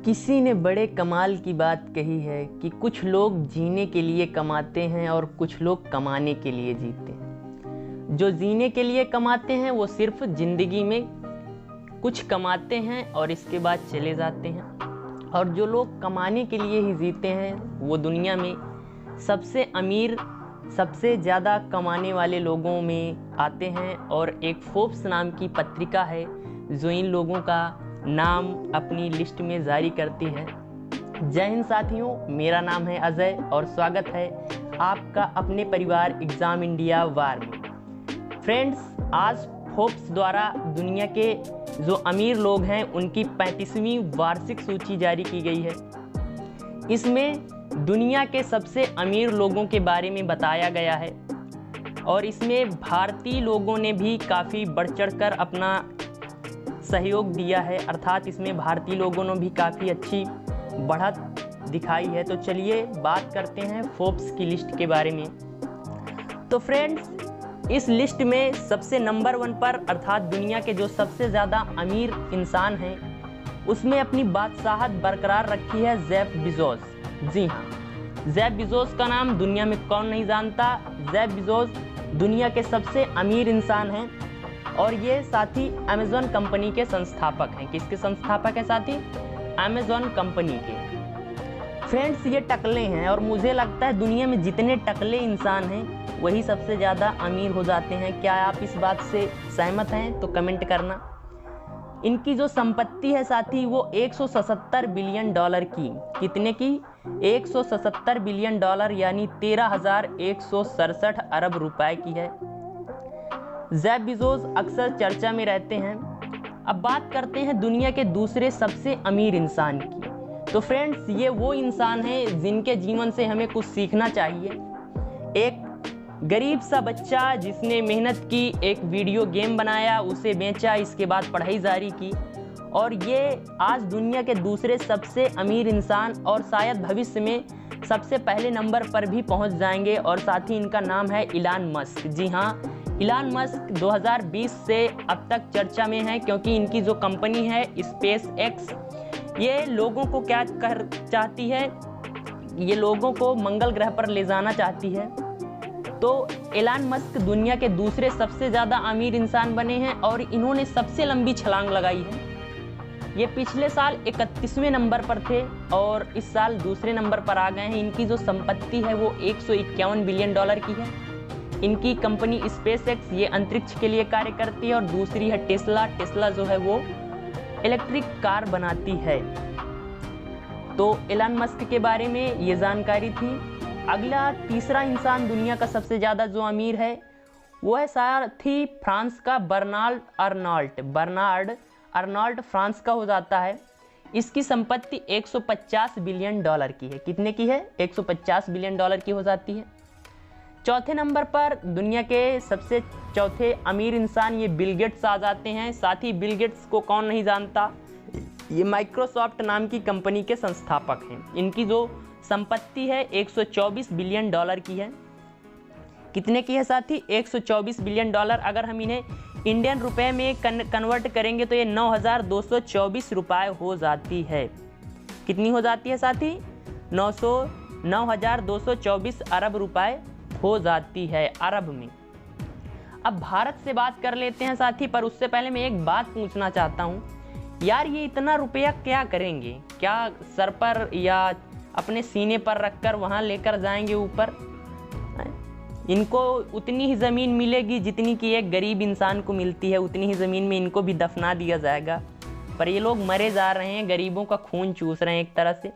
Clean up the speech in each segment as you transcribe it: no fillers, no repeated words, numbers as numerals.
किसी ने बड़े कमाल की बात कही है कि कुछ लोग जीने के लिए कमाते हैं और कुछ लोग कमाने के लिए जीते हैं। जो जीने के लिए कमाते हैं वो सिर्फ जिंदगी में कुछ कमाते हैं और इसके बाद चले जाते हैं, और जो लोग कमाने के लिए ही जीते हैं वो दुनिया में सबसे अमीर, सबसे ज़्यादा कमाने वाले लोगों में आते हैं। और एक फोर्ब्स नाम की पत्रिका है जो इन लोगों का नाम अपनी लिस्ट में जारी करती है। जय हिंद साथियों, मेरा नाम है अजय और स्वागत है आपका अपने परिवार एग्ज़ाम इंडिया वार में। फ्रेंड्स, आज फोर्ब्स द्वारा दुनिया के जो अमीर लोग हैं उनकी 35वीं वार्षिक सूची जारी की गई है। इसमें दुनिया के सबसे अमीर लोगों के बारे में बताया गया है और इसमें भारतीय लोगों ने भी काफ़ी बढ़ चढ़कर अपना सहयोग दिया है, अर्थात इसमें भारतीय लोगों ने भी काफ़ी अच्छी बढ़त दिखाई है। तो चलिए बात करते हैं फोर्ब्स की लिस्ट के बारे में। तो फ्रेंड्स, इस लिस्ट में सबसे नंबर 1 पर, अर्थात दुनिया के जो सबसे ज़्यादा अमीर इंसान हैं, उसमें अपनी बादशाहत बरकरार रखी है जेफ बेजोस। जी हाँ, जेफ बेजोस का नाम दुनिया में कौन नहीं जानता। जेफ बेजोस दुनिया के सबसे अमीर इंसान हैं और ये साथी अमेज़न कंपनी के संस्थापक हैं। किसके संस्थापक हैं साथी? अमेज़न कंपनी के। फ्रेंड्स, ये टकले हैं और मुझे लगता है दुनिया में जितने टकले इंसान हैं वही सबसे ज़्यादा अमीर हो जाते हैं। क्या आप इस बात से सहमत हैं? तो कमेंट करना। इनकी जो संपत्ति है साथी वो 177 बिलियन डॉलर की, कितने की? 177 बिलियन डॉलर यानी 13,167 अरब रुपए की है। जेफ बेजोस अक्सर चर्चा में रहते हैं। अब बात करते हैं दुनिया के दूसरे सबसे अमीर इंसान की। तो फ्रेंड्स, ये वो इंसान हैं जिनके जीवन से हमें कुछ सीखना चाहिए। एक गरीब सा बच्चा जिसने मेहनत की, एक वीडियो गेम बनाया, उसे बेचा, इसके बाद पढ़ाई जारी की और ये आज दुनिया के दूसरे सबसे अमीर इंसान और शायद भविष्य में सबसे पहले नंबर पर भी पहुंच जाएंगे। और साथ ही इनका नाम है इलान मस्क। जी हाँ, इलान मस्क 2020 से अब तक चर्चा में है क्योंकि इनकी जो कंपनी है स्पेस एक्स, ये लोगों को क्या कर चाहती है, ये लोगों को मंगल ग्रह पर ले जाना चाहती है। तो इलान मस्क दुनिया के दूसरे सबसे ज़्यादा अमीर इंसान बने हैं और इन्होंने सबसे लंबी छलांग लगाई है। ये पिछले साल 31वें नंबर पर थे और इस साल दूसरे नंबर पर आ गए हैं। इनकी जो संपत्ति है वो 151 बिलियन डॉलर की है। इनकी कंपनी स्पेस एक्स ये अंतरिक्ष के लिए कार्य करती है और दूसरी है टेस्ला। टेस्ला जो है वो इलेक्ट्रिक कार बनाती है। तो इलान मस्क के बारे में ये जानकारी थी। अगला तीसरा इंसान दुनिया का सबसे ज़्यादा जो अमीर है वो है साथी फ्रांस का Bernard Arnault. Bernard Arnault France का हो जाता है। इसकी संपत्ति 150 बिलियन डॉलर की है। कितने की है? 150 बिलियन डॉलर की हो जाती है। चौथे नंबर पर दुनिया के सबसे चौथे अमीर इंसान ये बिल गेट्स आ जाते हैं। साथ ही बिल गेट्स को कौन नहीं जानता, ये माइक्रोसॉफ्ट नाम की कंपनी के संस्थापक हैं। इनकी जो संपत्ति है 124 बिलियन डॉलर की है। कितने की है साथी? 124 बिलियन डॉलर। अगर हम इन्हें इंडियन रुपए में कन्वर्ट करेंगे तो ये 9,224 रुपये हो जाती है। कितनी हो जाती है साथी? 9,224 अरब रुपए हो जाती है अरब में। अब भारत से बात कर लेते हैं साथी, पर उससे पहले मैं एक बात पूछना चाहता हूँ यार, ये इतना रुपया क्या करेंगे? क्या सर पर या अपने सीने पर रखकर वहाँ लेकर जाएंगे ऊपर? इनको उतनी ही ज़मीन मिलेगी जितनी कि एक गरीब इंसान को मिलती है, उतनी ही ज़मीन में इनको भी दफना दिया जाएगा। पर ये लोग मरे जा रहे हैं, गरीबों का खून चूस रहे हैं एक तरह से।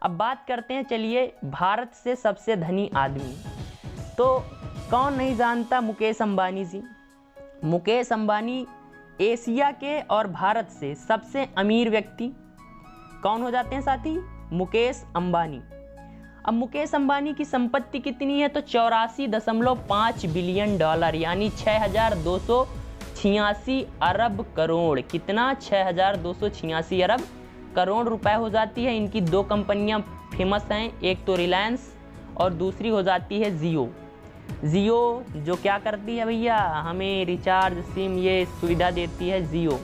अब बात करते हैं चलिए भारत से सबसे धनी आदमी। तो कौन नहीं जानता मुकेश अंबानी जी। मुकेश अंबानी एशिया के और भारत से सबसे अमीर व्यक्ति कौन हो जाते हैं साथी? मुकेश अंबानी। अब मुकेश अंबानी की संपत्ति कितनी है? तो 84.5 बिलियन डॉलर यानी 6,286 अरब करोड़। कितना? 6,286 अरब करोड़ रुपए हो जाती है। इनकी 2 कंपनियां फेमस हैं, एक तो रिलायंस और दूसरी हो जाती है जियो। जियो जो क्या करती है भैया, हमें रिचार्ज सिम ये सुविधा देती है जियो।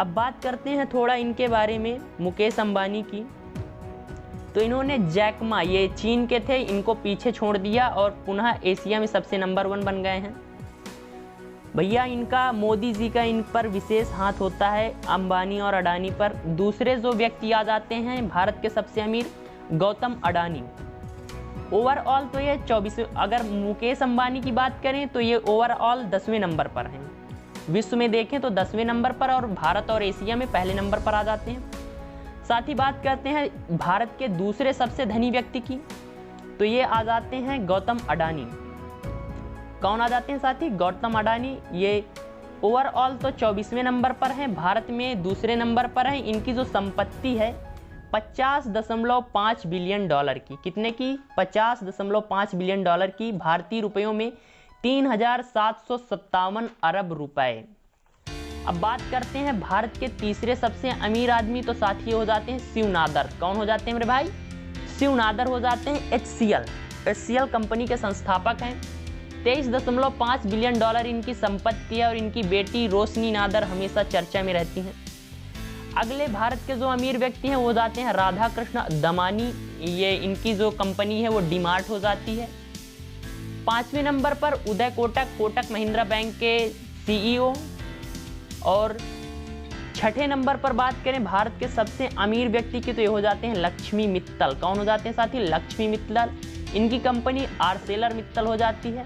अब बात करते हैं थोड़ा इनके बारे में, मुकेश अंबानी की। तो इन्होंने जैक मा, ये चीन के थे, इनको पीछे छोड़ दिया और पुनः एशिया में सबसे नंबर 1 बन गए हैं। भैया इनका, मोदी जी का इन पर विशेष हाथ होता है, अंबानी और अडानी पर। दूसरे जो व्यक्ति आ जाते हैं भारत के सबसे अमीर, गौतम अडानी। ओवरऑल तो ये 24, अगर मुकेश अंबानी की बात करें तो ये ओवरऑल 10वें नंबर पर हैं। विश्व में देखें तो 10वें नंबर पर, और भारत और एशिया में पहले नंबर पर आ जाते हैं। साथ ही बात करते हैं भारत के दूसरे सबसे धनी व्यक्ति की, तो ये आ जाते हैं गौतम अडानी। कौन आ जाते हैं साथी? गौतम अडानी। ये ओवरऑल तो 24वें नंबर पर हैं, भारत में दूसरे नंबर पर हैं। इनकी जो संपत्ति है 50.5 बिलियन डॉलर की। कितने की? 50.5 बिलियन डॉलर की, भारतीय रुपयों में 3,757 अरब रुपए। अब बात करते हैं भारत के तीसरे सबसे अमीर आदमी, तो साथी हो जाते हैं शिव नादर। कौन हो जाते हैं मेरे भाई? शिव नादर हो जाते हैं HCL कंपनी के संस्थापक हैं। 23.5 बिलियन डॉलर इनकी संपत्ति है और इनकी बेटी रोशनी नादर हमेशा चर्चा में रहती हैं। अगले भारत के जो अमीर व्यक्ति हैं वो जाते हैं राधा कृष्ण दमानी। ये इनकी जो कंपनी है वो डीमार्ट हो जाती है। 5वें नंबर पर उदय कोटक, कोटक महिंद्रा बैंक के CEO। और 6ठे नंबर पर बात करें भारत के सबसे अमीर व्यक्ति की, तो ये हो जाते हैं लक्ष्मी मित्तल। कौन हो जाते हैं साथी? लक्ष्मी मित्तल। इनकी कंपनी आर्सेलर मित्तल हो जाती है।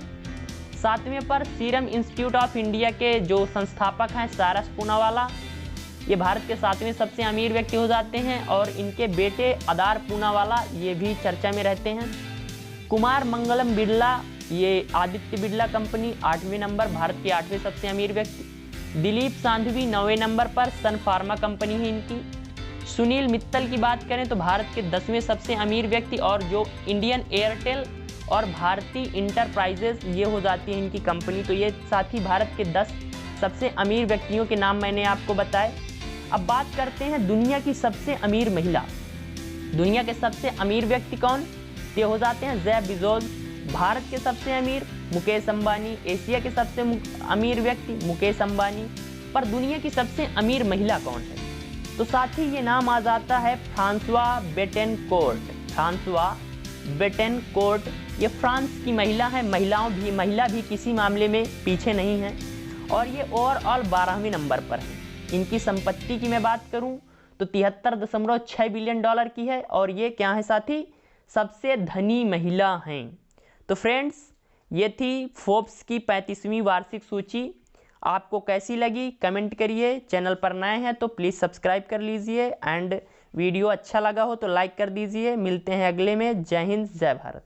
7वें पर सीरम इंस्टीट्यूट ऑफ इंडिया के जो संस्थापक हैं सारस पूनावाला, ये भारत के 7वें सबसे अमीर व्यक्ति हो जाते हैं। और इनके बेटे अदार पूनावाला ये भी चर्चा में रहते हैं। कुमार मंगलम बिरला, ये आदित्य बिरला कंपनी 8वें नंबर, भारत के 8वें सबसे अमीर व्यक्ति। दिलीप सांघवी 9वें नंबर पर, सन फार्मा कंपनी है इनकी। सुनील मित्तल की बात करें तो भारत के 10वें सबसे अमीर व्यक्ति, और जो इंडियन एयरटेल और भारती इंटरप्राइजेस ये हो जाती है इनकी कंपनी। तो ये साथी भारत के 10 सबसे अमीर व्यक्तियों के नाम मैंने आपको बताए। अब बात करते हैं दुनिया की सबसे अमीर महिला। दुनिया के सबसे अमीर व्यक्ति कौन? ये हो जाते हैं जेफ बेजोस। भारत के सबसे अमीर मुकेश अंबानी, एशिया के सबसे अमीर व्यक्ति मुकेश अंबानी। पर दुनिया की सबसे अमीर महिला कौन है? तो साथ ही ये नाम आ जाता है फ्रांसवा बेटेनकोर्ट। फ्रांसवा बेटेनकोर्ट, ये फ्रांस की महिला है। महिला भी किसी मामले में पीछे नहीं है, और ये ओवरऑल 12वें नंबर पर है। इनकी संपत्ति की मैं बात करूं तो 73.6 बिलियन डॉलर की है, और ये क्या है साथी? सबसे धनी महिला हैं। तो फ्रेंड्स, ये थी फोर्ब्स की 35वीं वार्षिक सूची। आपको कैसी लगी कमेंट करिए। चैनल पर नए हैं तो प्लीज़ सब्सक्राइब कर लीजिए, एंड वीडियो अच्छा लगा हो तो लाइक कर दीजिए। मिलते हैं अगले में। जय हिंद, जय भारत।